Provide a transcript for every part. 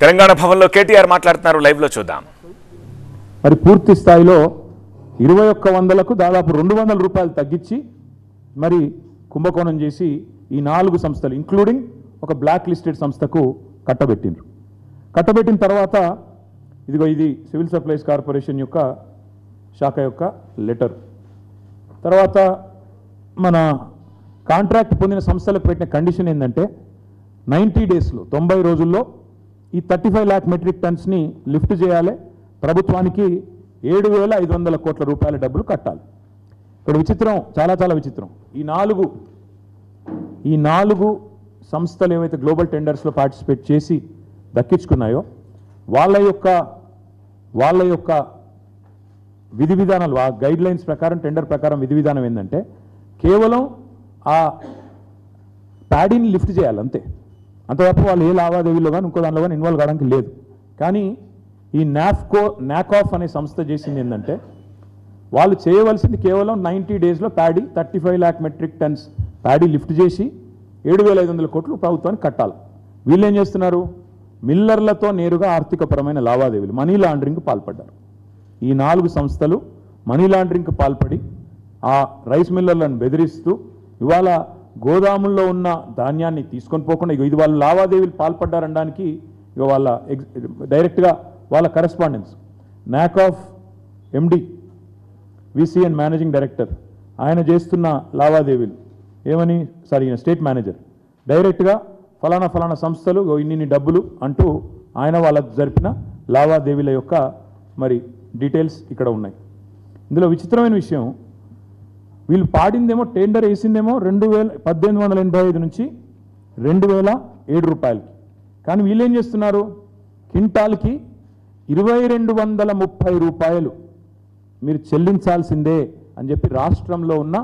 తెలంగాణ భవన్లో కేటీఆర్ మాట్లాడుతున్నారు, లైవ్ లో చూద్దాం. మరి పూర్తి స్థాయిలో 2100కు దాదాపు 200 రూపాయలు తగ్గించి మరి కుంభకోణం చేసి ఈ 4 సంస్థలు ఇంక్లూడింగ్ ఒక బ్లాక్ లిస్టెడ్ సంస్థకు కట్టబెట్టిండ్రు. కట్టబెట్టిన తర్వాత ఇదిగో ఇది సివిల్ సప్లైస్ కార్పొరేషన్ యొక్క శాఖ యొక్క లెటర్. తర్వాత మన కాంట్రాక్ట్ పొందిన సంస్థలకు పెట్టిన కండిషన్ ఏంటంటే 90 డేస్లో 90 రోజుల్లో ఈ 35 లాక్ మెట్రిక్ టన్స్ని లిఫ్ట్ చేయాలి, ప్రభుత్వానికి 7,500 కోట్ల రూపాయల డబ్బులు కట్టాలి. ఇక్కడ విచిత్రం, చాలా విచిత్రం. ఈ నాలుగు సంస్థలు ఏవైతే గ్లోబల్ టెండర్స్లో పార్టిసిపేట్ చేసి దక్కించుకున్నాయో వాళ్ళ యొక్క విధి విధానాలు, ఆ గైడ్ లైన్స్ ప్రకారం, టెండర్ ప్రకారం విధి విధానం ఏంటంటే కేవలం ఆ ప్యాడీని లిఫ్ట్ చేయాలి అంతే. అంత తప్ప వాళ్ళు ఏ లావాదేవీలో కానీ ఇంకో దానిలో కానీ ఇన్వాల్వ్ కావడానికి లేదు. కానీ ఈ నాకాఫ్ అనే సంస్థ చేసింది ఏంటంటే వాళ్ళు చేయవలసింది కేవలం 90 డేస్లో paddy 35 lakh metric tons paddy lift చేసి 7,500 కోట్లు ప్రభుత్వానికి కట్టాలి. వీళ్ళు ఏం చేస్తున్నారు? మిల్లర్లతో నేరుగా ఆర్థికపరమైన లావాదేవీలు, మనీ లాండరింగ్కి పాల్పడ్డారు. ఈ 4 సంస్థలు మనీ లాండరింగ్కి పాల్పడి ఆ రైస్ మిల్లర్లను బెదిరిస్తూ ఇవాళ గోదాముల్లో ఉన్న ధాన్యాన్ని తీసుకొని పోకుండా ఇది వాళ్ళు లావాదేవీలు పాల్పడ్డారనడానికి ఇక వాళ్ళ డైరెక్ట్గా వాళ్ళ కరెస్పాండెన్స్ నాకాఫ్ ఎండి విసిఎన్ మేనేజింగ్ డైరెక్టర్ ఆయన చేస్తున్న లావాదేవీలు ఏమని స్టేట్ మేనేజర్ డైరెక్ట్గా ఫలానా సంస్థలు ఇన్ని డబ్బులు అంటూ ఆయన వాళ్ళకు జరిపిన లావాదేవీల యొక్క మరి డీటెయిల్స్ ఇక్కడ ఉన్నాయి. ఇందులో విచిత్రమైన విషయం, వీళ్ళు పాడిందేమో టెండర్ వేసిందేమో 1885 నుంచి 2007 రూపాయలకి. కానీ వీళ్ళు ఏం చేస్తున్నారు? క్వింటాల్కి 2,230 రూపాయలు మీరు చెల్లించాల్సిందే అని చెప్పి రాష్ట్రంలో ఉన్న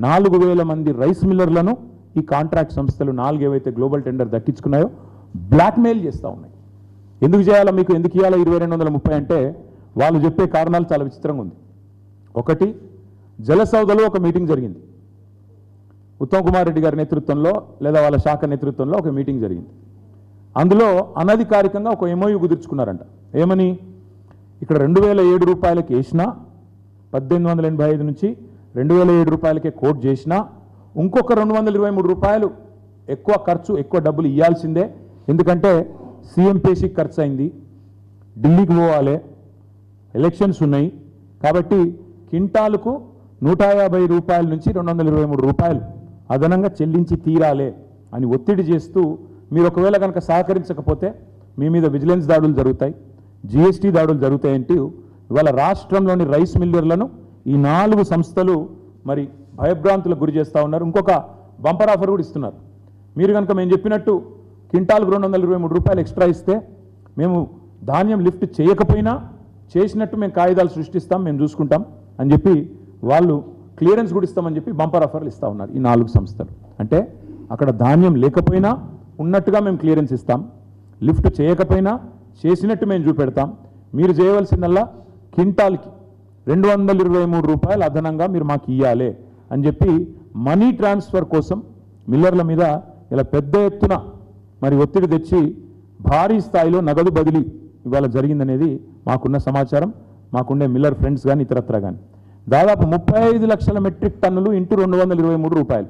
4,000 మంది రైస్ మిల్లర్లను ఈ కాంట్రాక్ట్ సంస్థలు 4 ఏవైతే గ్లోబల్ టెండర్ దక్కించుకున్నాయో బ్లాక్మెయిల్ చేస్తూ ఉన్నాయి. ఎందుకు చేయాలా, మీకు ఎందుకు ఇవ్వాలా 2,230 అంటే వాళ్ళు చెప్పే కారణాలు చాలా విచిత్రంగా ఉంది. ఒకటి, జలసౌదలో ఒక మీటింగ్ జరిగింది, ఉత్తమ్ కుమార్ రెడ్డి గారి నేతృత్వంలో లేదా వాళ్ళ శాఖ నేతృత్వంలో ఒక మీటింగ్ జరిగింది. అందులో అనధికారికంగా ఒక MOU కుదుర్చుకున్నారంట. ఏమని? ఇక్కడ 2,007 రూపాయలకి వేసినా, 1885 నుంచి 2,007 రూపాయలకే కోట్ చేసినా ఇంకొక 223 రూపాయలు ఎక్కువ ఖర్చు, ఎక్కువ డబ్బులు ఇవ్వాల్సిందే. ఎందుకంటే సీఎం పేషీకి ఖర్చు అయింది, ఢిల్లీకి పోవాలి, ఎలక్షన్స్ ఉన్నాయి, కాబట్టి క్వింటాలకు 150 రూపాయల నుంచి 223 రూపాయలు అదనంగా చెల్లించి తీరాలే అని ఒత్తిడి చేస్తూ, మీరు ఒకవేళ కనుక సహకరించకపోతే మీ మీద విజిలెన్స్ దాడులు జరుగుతాయి, GST దాడులు జరుగుతాయంటూ ఇవాళ రాష్ట్రంలోని రైస్ మిల్లర్లను ఈ 4 సంస్థలు మరి భయభ్రాంతులకు గురి చేస్తూ ఉన్నారు. ఇంకొక బంపర్ ఆఫర్ కూడా ఇస్తున్నారు. మీరు కనుక మేము చెప్పినట్టు క్వింటాల్కు 223 రూపాయలు ఎక్స్ట్రా ఇస్తే మేము ధాన్యం లిఫ్ట్ చేయకపోయినా చేసినట్టు మేము కాగితాలు సృష్టిస్తాం, మేము చూసుకుంటాం అని చెప్పి వాళ్ళు క్లియరెన్స్ కూడా ఇస్తామని చెప్పి బంపర్ ఆఫర్లు ఇస్తూ ఉన్నారు ఈ 4 సంస్థలు. అంటే అక్కడ ధాన్యం లేకపోయినా ఉన్నట్టుగా మేము క్లియరెన్స్ ఇస్తాం, లిఫ్ట్ చేయకపోయినా చేసినట్టు మేము చూపెడతాం, మీరు చేయవలసిందల్లా క్వింటాల్కి 223 రూపాయలు అదనంగా మీరు మాకు ఇవ్వాలి అని చెప్పి మనీ ట్రాన్స్ఫర్ కోసం మిల్లర్ల మీద ఇలా పెద్ద ఎత్తున మరి ఒత్తిడి తెచ్చి భారీ స్థాయిలో నగదు బదిలీ ఇవాళ జరిగిందనేది మాకున్న సమాచారం, మాకుండే మిల్లర్ ఫ్రెండ్స్ కానీ ఇతరత్ర కానీ. దాదాపు 35 లక్షల మెట్రిక్ టన్నులు ఇంటూ 223 రూపాయలు